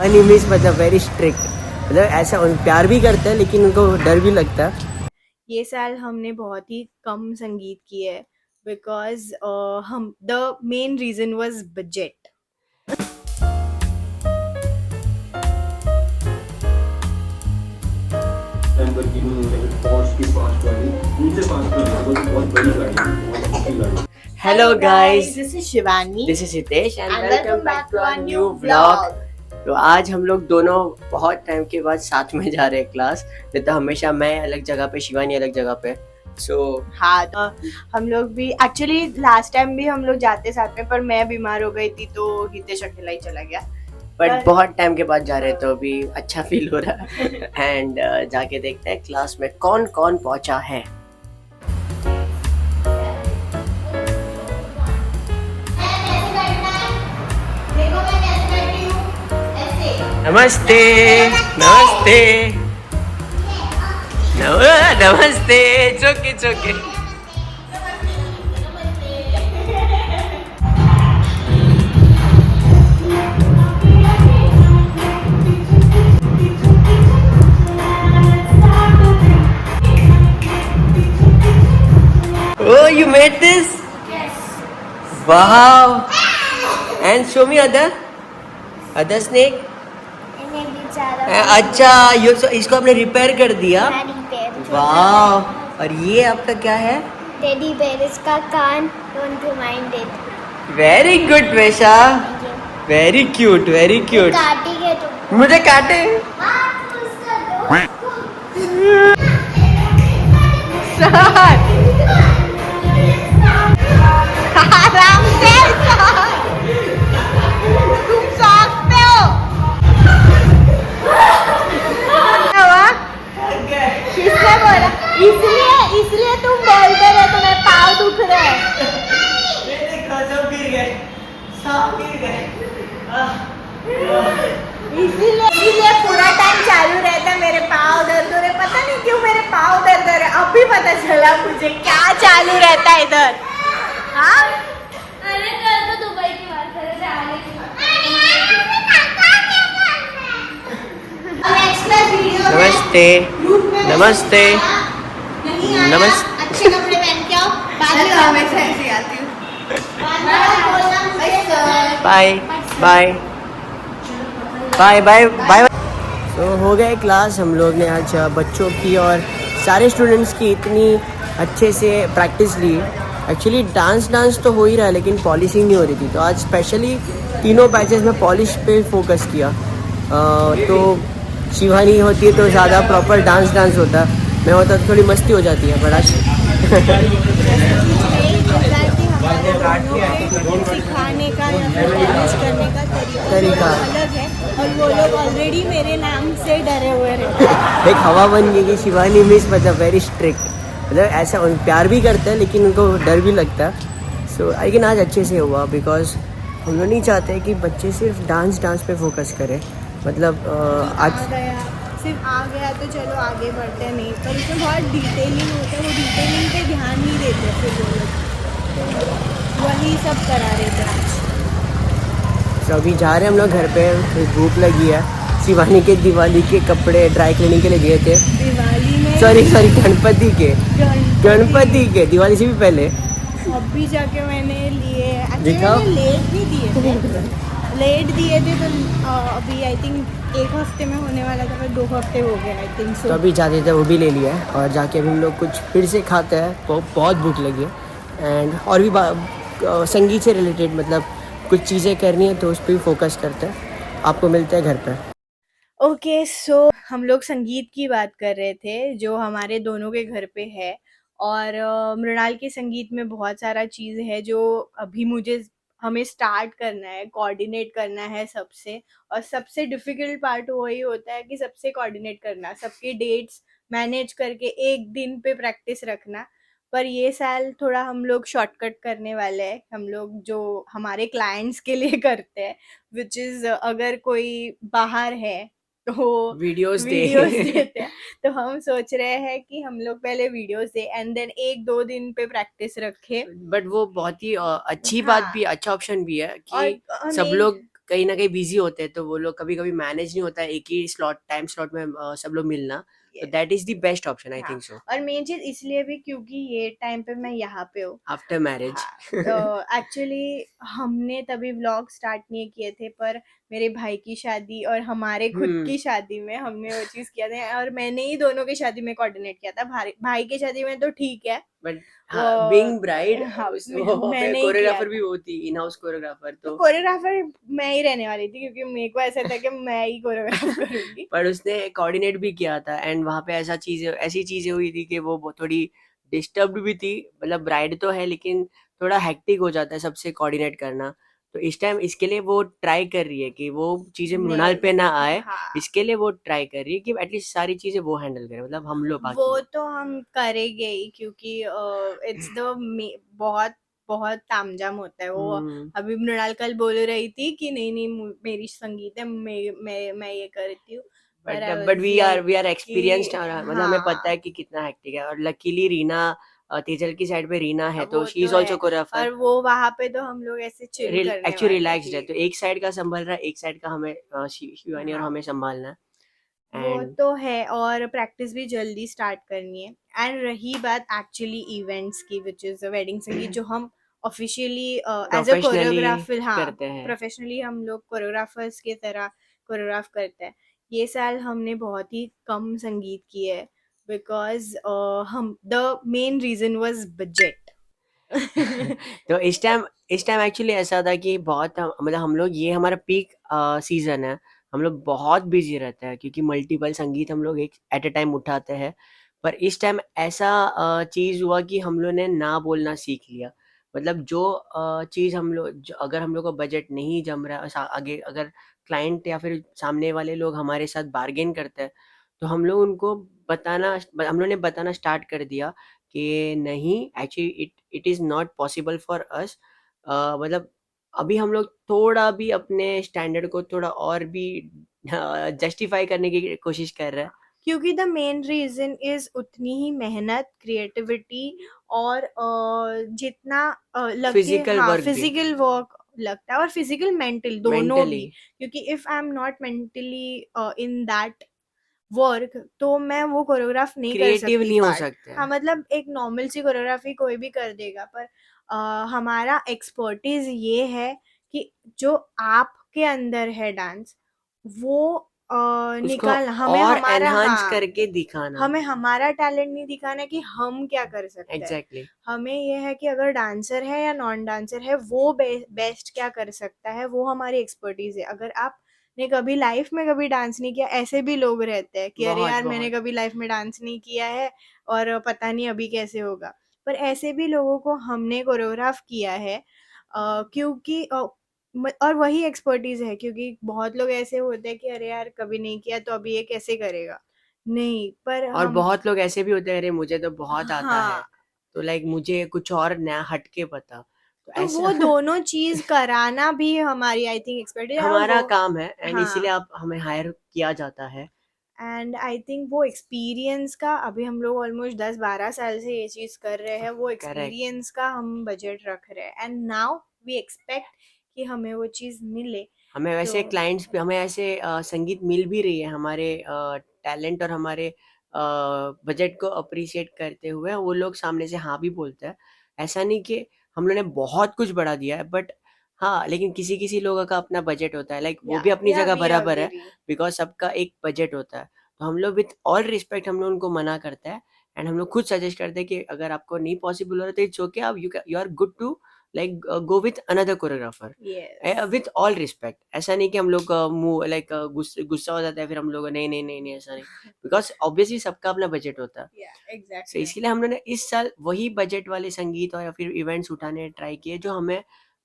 Enemies मतलब very strict, मतलब ऐसा प्यार भी करते हैं लेकिन उनको डर भी लगता है। ये साल हमने बहुत ही कम संगीत किए है बिकॉज हम the main reason was budget. Lamborghini Porsche की फास्ट गाड़ी उनसे फास्ट नहीं, बहुत बड़ी गाड़ी, बहुत अच्छी गाड़ी। Hello guys, this is Shivani this is Hitesh and and welcome welcome back back to to our our new new vlog. vlog. तो आज हम लोग दोनों बहुत टाइम के बाद साथ में जा रहे हैं क्लास। नहीं तो हमेशा मैं अलग जगह पे, शिवानी अलग जगह पे। सो हाँ, हम लोग भी एक्चुअली लास्ट टाइम भी हम लोग जाते साथ में, पर मैं बीमार हो गई थी तो हितेश अकेला ही चला गया। बट बहुत टाइम के बाद जा रहे हैं तो अभी अच्छा फील हो रहा है। एंड जाके देखते हैं क्लास में कौन कौन पहुंचा है। नमस्ते नमस्ते नमस्ते, चोके चोके। Oh, you made this? Wow. And show me other snake. इन्हें बेचारा अच्छा, ये so इसको आपने रिपेयर कर दिया। रिपेयर वाह। और ये आपका क्या है? टेडी बेयर, इसका कान, don't remind it. Very good Vesha, very cute, very cute. काटेंगे तो मुझे काटे। आराम से तुम शौक पे हो। क्या हुआ? किसने बोला? इसलिए तुम बोलते रहे तुम्हें पाँव दुख रहे हैं। सब गिर गए, सब गिर गए। इसीलिए पूरा टाइम चालू रहता है मेरे पाँव दर्द हो रहे, पता नहीं क्यों मेरे पाँव दर्द हो रहे। अब भी पता चला मुझे क्या चालू रहता है इधर। हाँ, अरे कल तो दुबई की बात कर रहे थे, आने की नमस्ते नमस्ते नमस्ते। अच्छे कपड़े पहन के आओ, बाद में हमेशा ऐसे आती हूँ। Bye bye bye bye bye. तो हो गए क्लास हम लोग ने आज बच्चों की और सारे स्टूडेंट्स की इतनी अच्छे से प्रैक्टिस ली। एक्चुअली डांस तो हो ही रहा है लेकिन पॉलिशिंग नहीं हो रही थी, तो आज स्पेशली तीनों बैचेस में पॉलिश पे फोकस किया। तो शिवानी होती है तो ज़्यादा प्रॉपर डांस होता है, मैं होता तो थोड़ी मस्ती हो जाती है। बड़ा सिखाने का या फिर पॉलिश करने का तरीका अलग है और वो लोग ऑलरेडी मेरे नाम से डरे हुए रहते हैं। एक हवा बन गई कि शिवानी मिस मतलब वेरी स्ट्रिक्ट, मतलब ऐसा प्यार भी करते हैं लेकिन उनको डर भी लगता है। सो लेकिन आज अच्छे से हुआ बिकॉज हम लोग नहीं चाहते कि बच्चे सिर्फ डांस पे फोकस करें। मतलब आज सिर्फ आ गया तो चलो आगे बढ़ते नहीं, पर इसमें बहुत डिटेलिंग होता है, वो डिटेलिंग पे ध्यान नहीं देते फिर वो लोग, तो वही सब करा रहे थे आज। तो अभी जा रहे हैं हम लोग घर पे, फिर भूख लगी है। शिवानी के दिवाली के कपड़े ड्राई क्लीनिंग के लिए गए थे। दिवाली में सॉरी गणपति के दिवाली से भी पहले अभी जाके मैंने लिए, दिखाओ। लेट भी दिए थे तो अभी आई थिंक एक हफ्ते में होने वाला था, पर 2 हफ्ते हो गए आई थिंक तो सो। अभी जाते थे वो भी ले लिया है और जाके अभी हम लोग कुछ फिर से खाते हैं, बहुत भूख लगी है। एंड और भी संगीत से रिलेटेड मतलब कुछ चीज़ें करनी है तो उस पर भी फोकस करते हैं। आपको मिलते हैं घर पर। ओके सो हम लोग संगीत की बात कर रहे थे जो हमारे दोनों के घर पे है, और मृणाल के संगीत में बहुत सारा चीज़ है जो अभी हमें स्टार्ट करना है, कोऑर्डिनेट करना है सबसे। और सबसे डिफिकल्ट पार्ट वही होता है कि सबसे कोऑर्डिनेट करना, सबके डेट्स मैनेज करके एक दिन पे प्रैक्टिस रखना। पर ये साल थोड़ा हम लोग शॉर्टकट करने वाले हैं, हम लोग जो हमारे क्लाइंट्स के लिए करते हैं, विच इज़ अगर कोई बाहर है तो वीडियोस वीडियोस दे। देते हैं, तो हम सोच रहे हैं कि हम लोग पहले वीडियोस दे एंड देन 1-2 दिन पे प्रैक्टिस रखे। बट वो बहुत ही अच्छी बात हाँ, भी, अच्छा ऑप्शन भी है और कि सब लोग कहीं ना कहीं बिजी होते हैं, तो वो लोग कभी कभी मैनेज नहीं होता है एक ही टाइम स्लॉट में सब लोग मिलना, तो Yes. That is the best option I हाँ, थिंक सो और मेन चीज इसलिए भी क्योंकि ये टाइम पे मैं यहाँ पे हूँ। After marriage. हाँ, तो एक्चुअली हमने तभी व्लॉग स्टार्ट नहीं किए थे, पर मेरे भाई की शादी और हमारे खुद की शादी में हमने वो चीज़ किया था, और मैंने ही दोनों की शादी में कोऑर्डिनेट किया था। भाई की शादी में तो ठीक है, बट वो हाँ, बीइंग ब्राइड हाँ वहाँ पे मैंने ही किया कोरियोग्राफर भी था। होती, इन हाउस कोरियोग्राफर, तो तो कोरियोग्राफर मैं ही रहने वाली थी, क्योंकि मेरे को ऐसा था कि मैं ही कोरियोग्राफ करूंगी। पर उसने कोऑर्डिनेट भी किया था, एंड वहाँ पे ऐसी चीजें हुई थी कि वो थोड़ी डिस्टर्ब्ड भी थी, मतलब ब्राइड तो है लेकिन थोड़ा हेक्टिक हो जाता है सबसे कोऑर्डिनेट करना, तो इस टाइम इसके लिए वो ट्राई कर रही है कि वो चीजें मृणाल पे ना आए, हाँ, इसके लिए वो ट्राई कर रही है कि एटलीस्ट सारी चीजें वो हैंडल करे, मतलब हम लोग बाकी वो लोग। तो हम करेंगे ही, क्योंकि इट्स द बहुत बहुत तामझाम होता है वो। हम्म, अभी मृणाल कल बोल रही थी कि नहीं नहीं मेरी संगीत है, मैं ये करती हूँ, पर I but was like we are कि एक्सपीरियंस्ड, मतलब हमें पता है हाँ, कि कितना हेक्टिक है, और लकीली रीना तेजल की साइड पे रीना है, तो वो शी तो इज है। ऑल्सो कोरियोग्राफर, और वो वहां पे तो हम लोग ऐसे चिल करने एक्चुअली वाले रिलैक्स्ड थे। है, तो एक साइड का संभल रहा है, एक साइड का हमें शिवानी और हाँ, हमें संभालना है, वो एंड तो है, और प्रैक्टिस भी जल्दी स्टार्ट करनी है। एंड रही बात एक्चुअली इवेंट्स की, विच इज वेडिंग संगीत, जो हम officially as a professionally choreographer, हाँ करते हैं। प्रोफेशनली हम लोग कोरियोग्राफर्स की तरह कोरियोग्राफ करते हैं। ये साल हमने बहुत ही कम संगीत किए है, बिकॉज हम the main reason was budget. तो इस टाइम एक्चुअली ऐसा था कि बहुत मतलब हम लोग, ये हमारा पीक सीजन है, हम लोग बहुत बिजी रहते हैं क्योंकि मल्टीपल संगीत हम लोग एक एट अ टाइम उठाते हैं, पर इस टाइम ऐसा चीज़ हुआ कि हम लोग ने ना बोलना सीख लिया, मतलब जो चीज़ अगर हम लोग को बजट नहीं जम रहा है, आगे अगर क्लाइंट या फिर सामने वाले लोग हमारे साथ बार्गेन करते हैं, तो हम लोग ने बताना स्टार्ट कर दिया कि नहीं, actually it is not possible for us, मतलब अभी हम लोग थोड़ा भी अपने स्टैंडर्ड को थोड़ा और भी जस्टिफाई करने की कोशिश कर रहे हैं। क्योंकि द मेन रीजन इज उतनी ही मेहनत, क्रिएटिविटी, और जितना लग के, फिजिकल हाँ वर्क भी, फिजिकल वर्क लगता है, और फिजिकल मेंटल दोनों मेंटली भी। क्योंकि if I am not mentally in that work, तो मैं वो कोरियोग्राफ नहीं कर क्रिएटिव सकती नहीं हो पार्ट। सकते हाँ हैं। मतलब एक नॉर्मल सी कोरियोग्राफी कोई भी कर देगा, पर हमारा एक्सपर्टीज ये है कि जो आपके अंदर है डांस, वो उसको निकालना, हमें और हमारा, एनहांस हाँ करके दिखाना। हमें हमारा टैलेंट नहीं दिखाना कि हम क्या कर सकते हैं। एग्जैक्टली, हमें ये है कि अगर डांसर है या नॉन डांसर है, वो बेस्ट क्या कर सकता है, वो हमारी एक्सपर्टीज है। अगर आपने कभी लाइफ में कभी डांस नहीं किया, ऐसे भी लोग रहते हैं कि अरे बहुत यार मैंने बहुत। कभी लाइफ में डांस नहीं किया है और पता नहीं अभी कैसे होगा, पर ऐसे भी लोगों को हमने कोरियोग्राफ किया है, क्योंकि और वही एक्सपर्टीज है। क्योंकि बहुत लोग ऐसे होते हैं कि अरे यार कभी नहीं किया तो अभी ये कैसे करेगा। नहीं, पर और हम, बहुत लोग ऐसे भी होते हैं, अरे मुझे तो बहुत आता है, हाँ, तो लाइक मुझे कुछ और नया हट के पता, तो तो ऐसा वो दोनों चीज कराना भी हमारी आई थिंक एक्सपर्टीज है, और हमारा वो, काम है, एंड इसीलिए हाँ, आप हमें हायर किया जाता है। एंड आई थिंक वो एक्सपीरियंस का, अभी हम लोग ऑलमोस्ट 10-12 साल से ये चीज कर रहे हैं, वो करेक्ट। एक्सपीरियंस का हम बजट रख रहे हैं, एंड नाउ वी एक्सपेक्ट कि हमें वो चीज मिले। हमें तो वैसे क्लाइंट्स भी, हमें ऐसे संगीत मिल भी रही है, हमारे टैलेंट और हमारे बजट को अप्रिशिएट करते हुए वो लोग सामने से हाँ भी बोलते हैं, ऐसा नहीं कि हम लोग ने बहुत कुछ बढ़ा दिया है, बट हाँ, लेकिन किसी किसी लोगों का अपना बजट होता है, लाइक वो या भी अपनी या जगह वी बराबर है, अग्री। बिकॉज सबका एक बजट होता है, तो हम लोग विथ ऑल रिस्पेक्ट हम लोग उनको मना करते हैं, एंड हम लोग खुद सजेस्ट करते हैं कि अगर आपको नहीं पॉसिबल हो रहा तो इट्स ओके, आप you are good to like go with another choreographer, yes, with all respect, ऐसा नहीं कि हम लोग मुंह लाइक गुस्सा हो जाता है फिर हम लोग नहीं नहीं नहीं नहीं, ऐसा नहीं, बिकॉज ऑब्वियसली सबका अपना बजट होता है, या so एग्जैक्टली। इसलिए हम लोगों ने इस साल वही बजट वाले संगीत और या फिर इवेंट्स उठाने ट्राई किए जो हमें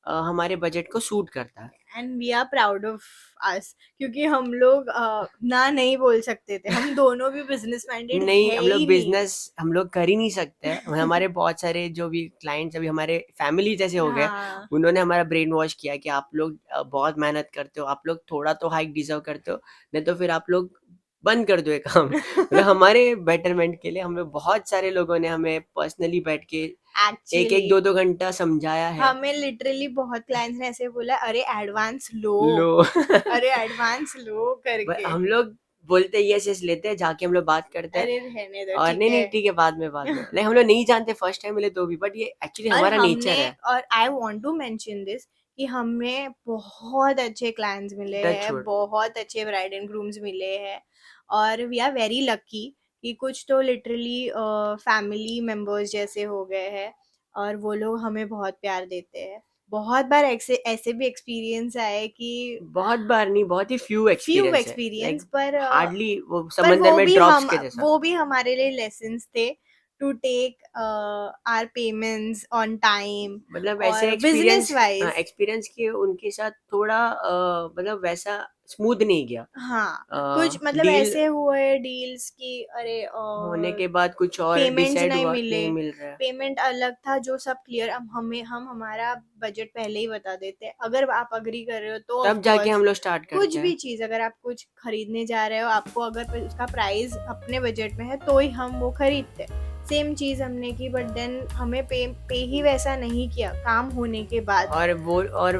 हमारे बजट को सूट करता है। And we are proud of us, क्योंकि हम लोग ना नहीं बोल सकते थे, हम दोनों भी बिजनेस माइंडेड नहीं, है हम लोग ही नहीं। बिजनेस हम लोग कर ही नहीं सकते हैं। हमारे बहुत सारे जो भी क्लाइंट्स अभी हमारे फैमिली जैसे हो गए, हाँ, उन्होंने हमारा ब्रेन वॉश किया कि आप लोग बहुत मेहनत करते हो, आप लोग थोड़ा तो हाइक डिजर्व करते हो, नहीं तो फिर आप लोग बंद कर दो ये काम। मतलब हमारे बेटरमेंट के लिए हमें बहुत सारे लोगों ने हमें पर्सनली बैठ के एक एक्चुअली 2 घंटा समझाया है। हमें लिटरली बहुत क्लाइंट्स ने ऐसे बोला, अरे एडवांस लो, लो अरे एडवांस लो करके। हम लोग बोलते यस लेते हैं, जाके हम लोग बात करते हैं अरे रहने दो, और ठीक नहीं है। ठीक है बाद में नहीं हम लोग नहीं जानते फर्स्ट टाइम मिले तो भी, बट ये एक्चुअली और हमारा नेचर हमने है। और I want to mention this कि हमें बहुत अच्छे क्लाइंट्स मिले Touch हैं, wood. बहुत अच्छे ब्राइड एंड ग्रूम्स मिले हैं, और वी आर वेरी लकी कि कुछ तो लिटरली फैमिली मेंबर्स जैसे हो गए हैं, और वो लोग हमें बहुत प्यार देते हैं। बहुत बार ऐसे भी एक्सपीरियंस आए कि बहुत बार नहीं, बहुत ही फ्यू फ्यू एक्सपीरियंस है, एक्सपीरियंस, पर हार्डली वो पर समंदर में ड्रॉप्स के जैसा। वो भी हमारे लिए लेसन्स थे to take our payments on time, मतलब और ऐसे बिजनेस वाइज एक्सपीरियंस के उनके साथ थोड़ा मतलब वैसा स्मूथ नहीं गया। हाँ, कुछ मतलब डील ऐसे हुए डील्स की, अरे होने के बाद कुछ और पेमेंट्स डिसाइड नहीं हुआ, मिले, नहीं मिल रहा है। पेमेंट अलग था जो सब क्लियर। अब हम हमारा बजट पहले ही बता देते हैं, अगर आप अग्री कर रहे हो तो तब of जाके course, हम लोग स्टार्ट कुछ करते भी हैं। चीज अगर आप कुछ खरीदने जा रहे हो, आपको अगर उसका प्राइस अपने बजट में है तो ही हम वो खरीदते हैं। सेम चीज हमने की, बट देन हमें पे ही वैसा नहीं किया काम होने के बाद। और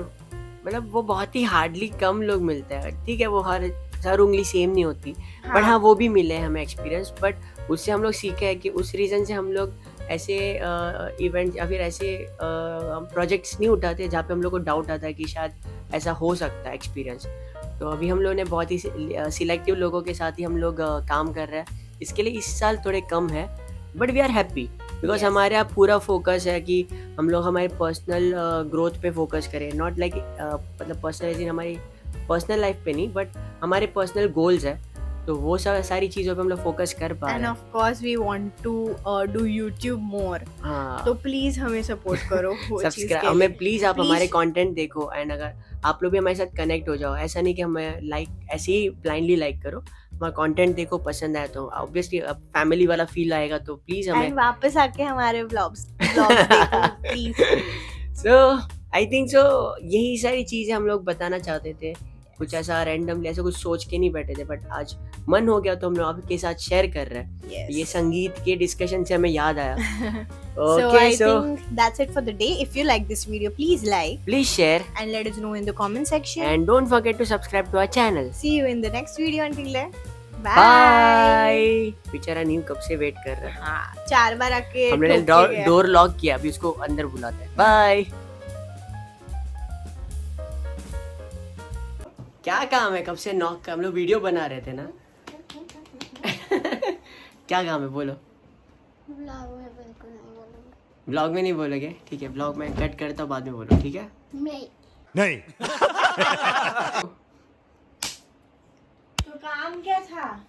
मतलब वो बहुत ही हार्डली कम लोग मिलते हैं, ठीक है वो हर उंगली सेम नहीं होती, बट हाँ वो भी मिले हैं हमें एक्सपीरियंस, बट उससे हम लोग सीखे हैं कि उस रीज़न से हम लोग ऐसे इवेंट या फिर ऐसे प्रोजेक्ट्स नहीं उठाते जहाँ पे हम लोग को डाउट आता है कि शायद ऐसा हो सकता है एक्सपीरियंस। तो अभी हम लोग ने बहुत ही सिलेक्टिव लोगों के साथ ही हम लोग काम कर रहे हैं, इसके लिए इस साल थोड़े कम है, but we are happy because Yes. हमारे यहाँ पूरा फोकस है कि हम लोग हमारे पर्सनल ग्रोथ पे फोकस करें, नॉट लाइक मतलब पर्सनल हमारी पर्सनल लाइफ पे नहीं, बट हमारे पर्सनल गोल्स है, तो वो सब सारी चीज़ों पे हम लोग फोकस कर पा एंड रहे हैं। Of course we want to do YouTube more, हाँ तो प्लीज हमें सपोर्ट करो वो चीज सब्सक्राइब के लिए। हमें प्लीज़ आप हमारे Please. कंटेंट देखो, एंड अगर आप लोग भी हमारे साथ कनेक्ट हो जाओ, ऐसा नहीं कि हमें लाइक ऐसे ही ब्लाइंडली लाइक करो, हमारा कंटेंट देखो, पसंद आए तो ऑब्वियसली फैमिली वाला फील आएगा, तो प्लीज़ हमें एंड वापस आके हमारे व्लॉग्स देखो please. So I think so यही सारी चीज़ें हम लोग बताना चाहते थे, कुछ ऐसा रैंडमली ऐसा कुछ सोच के नहीं बैठे थे, बट आज मन हो गया तो हम लोग आपके साथ शेयर कर रहे हैं। ये संगीत के डिस्कशन से हमें याद आया। So Okay, I so think that's it for the day. If you like this video, please like please share and let us know in the comment section. and don't forget to subscribe to our channel. See you in the next video. Until then, bye. Bye. बेचारा new कब से wait कर रहा है, हाँ, 4 बार आके हमने ठोक के गया। डोर लॉक किया, अभी उसको अंदर बुलाते हैं। बाय। क्या काम है कब से नॉक का, हम लोग वीडियो बना रहे थे ना। क्या काम है बोलो। ब्लॉग में नहीं बोलोगे, ठीक है ब्लॉग में कट करता हूँ, बाद में बोलो, ठीक है। नहीं तो काम क्या था?